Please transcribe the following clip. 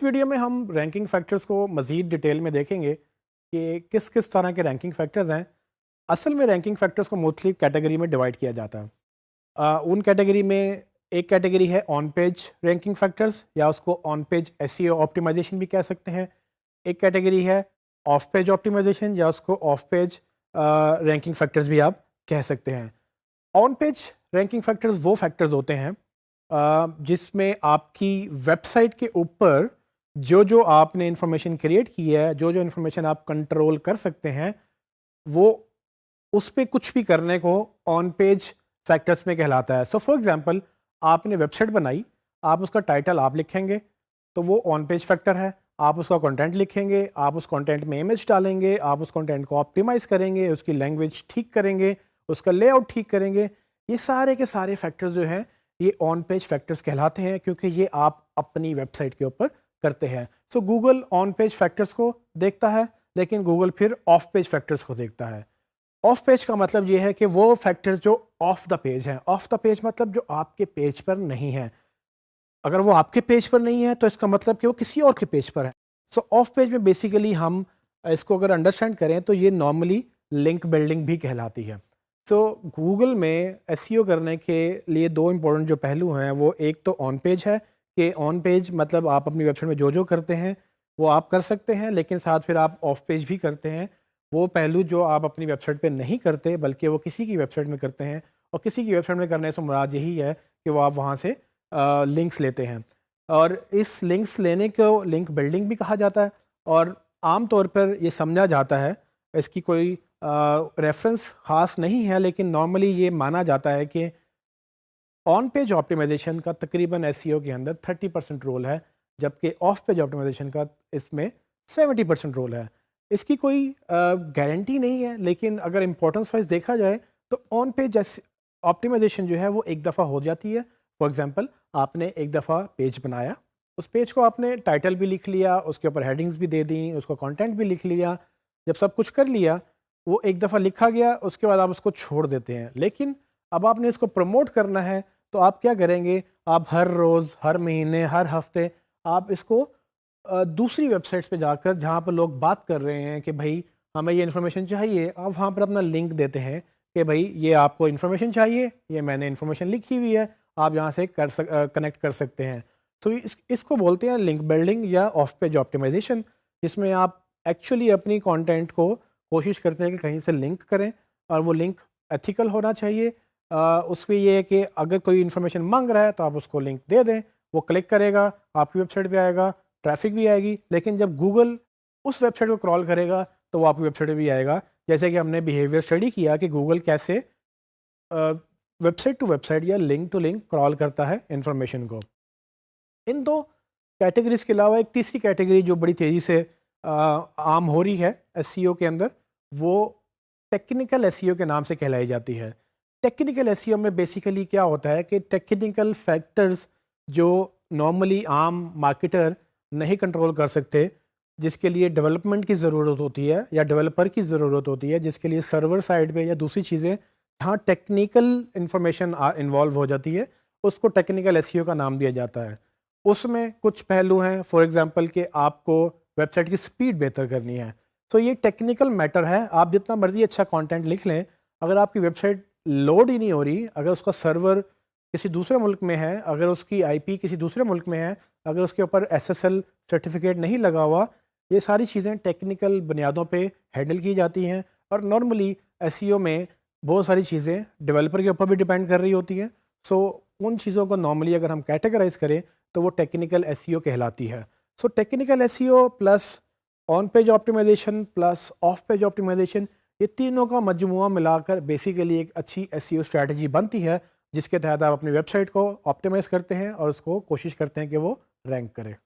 इस वीडियो में हम रैंकिंग फैक्टर्स को मज़ीद डिटेल में देखेंगे कि किस किस तरह के रैंकिंग फैक्टर्स हैं। असल में रैंकिंग फैक्टर्स को मुख्तलिफ कैटेगरी में डिवाइड किया जाता है। उन कैटेगरी में एक कैटेगरी है ऑन पेज रैंकिंग फैक्टर्स, या उसको ऑन पेज एसईओ ऑप्टिमाइजेशन भी कह सकते हैं। एक कैटेगरी है ऑफ पेज ऑप्टिमाइजेशन, या उसको ऑफ पेज रैंकिंग फैक्टर्स भी आप कह सकते हैं। ऑन पेज रैंकिंग फैक्टर्स वो फैक्टर्स होते हैं जिसमें आपकी वेबसाइट के ऊपर जो जो आपने इंफॉर्मेशन क्रिएट की है, जो जो इंफॉर्मेशन आप कंट्रोल कर सकते हैं, वो उस पे कुछ भी करने को ऑन पेज फैक्टर्स में कहलाता है। सो फॉर एग्जांपल, आपने वेबसाइट बनाई, आप उसका टाइटल आप लिखेंगे तो वो ऑन पेज फैक्टर है। आप उसका कंटेंट लिखेंगे, आप उस कंटेंट में इमेज डालेंगे, आप उस कंटेंट को ऑप्टिमाइज करेंगे, उसकी लैंग्वेज ठीक करेंगे, उसका लेआउट ठीक करेंगे। ये सारे के सारे फैक्टर्स जो हैं ये ऑन पेज फैक्टर्स कहलाते हैं, क्योंकि ये आप अपनी वेबसाइट के ऊपर करते हैं। सो गूगल ऑन पेज फैक्टर्स को देखता है, लेकिन गूगल फिर ऑफ पेज फैक्टर्स को देखता है। ऑफ पेज का मतलब ये है कि वो फैक्टर्स जो ऑफ द पेज हैं। ऑफ द पेज मतलब जो आपके पेज पर नहीं है। अगर वो आपके पेज पर नहीं है तो इसका मतलब कि वो किसी और के पेज पर है। सो ऑफ पेज में बेसिकली हम इसको अगर अंडरस्टैंड करें तो ये नॉर्मली लिंक बिल्डिंग भी कहलाती है। सो गूगल में एसईओ करने के लिए दो इंपॉर्टेंट जो पहलू हैं, वो एक तो ऑन पेज है कि ऑन पेज मतलब आप अपनी वेबसाइट में जो जो करते हैं वो आप कर सकते हैं, लेकिन साथ फिर आप ऑफ पेज भी करते हैं। वो पहलू जो आप अपनी वेबसाइट पे नहीं करते बल्कि वो किसी की वेबसाइट में करते हैं, और किसी की वेबसाइट में करने से मुराद यही है कि वो आप वहाँ से लिंक्स लेते हैं। और इस लिंक्स लेने को लिंक बिल्डिंग भी कहा जाता है, और आम तौर पर ये समझा जाता है, इसकी कोई रेफरेंस ख़ास नहीं है, लेकिन नॉर्मली ये माना जाता है कि ऑन पेज ऑप्टिमाइजेशन का तकरीबन एसईओ के अंदर 30% रोल है, जबकि ऑफ पेज ऑप्टिमाइजेशन का इसमें 70% रोल है। इसकी कोई गारंटी नहीं है, लेकिन अगर इम्पोर्टेंस वाइज देखा जाए तो ऑन पेज ऑप्टिमाइजेशन जो है वो एक दफ़ा हो जाती है। फॉर एग्जांपल, आपने एक दफ़ा पेज बनाया, उस पेज को आपने टाइटल भी लिख लिया, उसके ऊपर हेडिंग्स भी दे दी, उसका कंटेंट भी लिख लिया। जब सब कुछ कर लिया, वो एक दफ़ा लिखा गया, उसके बाद आप उसको छोड़ देते हैं। लेकिन अब आपने इसको प्रमोट करना है, तो आप क्या करेंगे? आप हर रोज़, हर महीने, हर हफ्ते आप इसको दूसरी वेबसाइट्स पे जाकर, जहाँ पर लोग बात कर रहे हैं कि भाई हमें ये इन्फॉर्मेशन चाहिए, आप वहाँ पर अपना लिंक देते हैं कि भाई ये आपको इन्फॉर्मेशन चाहिए, ये मैंने इन्फॉर्मेशन लिखी हुई है, आप यहाँ से कनेक्ट कर सकते हैं। तो इसको बोलते हैं लिंक बिल्डिंग या ऑफ पेज ऑप्टिमाइजेशन, जिसमें आप एक्चुअली अपनी कंटेंट को कोशिश करते हैं कि कहीं से लिंक करें, और वो लिंक एथिकल होना चाहिए। उसमें ये है कि अगर कोई इन्फॉर्मेशन मांग रहा है तो आप उसको लिंक दे दें, वो क्लिक करेगा, आपकी वेबसाइट पे आएगा, ट्रैफिक भी आएगी। लेकिन जब गूगल उस वेबसाइट को क्रॉल करेगा तो वो आपकी वेबसाइट पे भी आएगा। जैसे कि हमने बिहेवियर स्टडी किया कि गूगल कैसे वेबसाइट टू वेबसाइट या लिंक टू लिंक क्रॉल करता है इंफॉर्मेशन को। इन दो कैटेगरीज के अलावा एक तीसरी कैटेगरी जो बड़ी तेज़ी से आम हो रही है एसईओ के अंदर, वो टेक्निकल एसईओ के नाम से कहलाई जाती है। टेक्निकल एसईओ में बेसिकली क्या होता है कि टेक्निकल फैक्टर्स जो नॉर्मली आम मार्केटर नहीं कंट्रोल कर सकते, जिसके लिए डेवलपमेंट की ज़रूरत होती है या डेवलपर की ज़रूरत होती है, जिसके लिए सर्वर साइड पे या दूसरी चीज़ें जहाँ टेक्निकल इंफॉर्मेशन इन्वॉल्व हो जाती है, उसको टेक्निकल एसईओ का नाम दिया जाता है। उसमें कुछ पहलू हैं, फॉर एग्जांपल कि आपको वेबसाइट की स्पीड बेहतर करनी है, तो ये टेक्निकल मैटर है। आप जितना मर्जी अच्छा कंटेंट लिख लें, अगर आपकी वेबसाइट लोड ही नहीं हो रही, अगर उसका सर्वर किसी दूसरे मुल्क में है, अगर उसकी आईपी किसी दूसरे मुल्क में है, अगर उसके ऊपर एसएसएल सर्टिफिकेट नहीं लगा हुआ, ये सारी चीज़ें टेक्निकल बुनियादों पे हैंडल की जाती हैं। और नॉर्मली एसईओ में बहुत सारी चीज़ें डेवलपर के ऊपर भी डिपेंड कर रही होती हैं। सो उन चीज़ों को नॉर्मली अगर हम कैटेगराइज करें तो वो टेक्निकल एसईओ कहलाती है। So technical SEO plus on page optimisation plus off page optimisation, ये तीनों का मजमुआ मिलाकर बेसिकली एक अच्छी एसईओ स्ट्रैटेजी बनती है, जिसके तहत आप अपनी वेबसाइट को ऑप्टिमाइज़ करते हैं और उसको कोशिश करते हैं कि वो रैंक करे।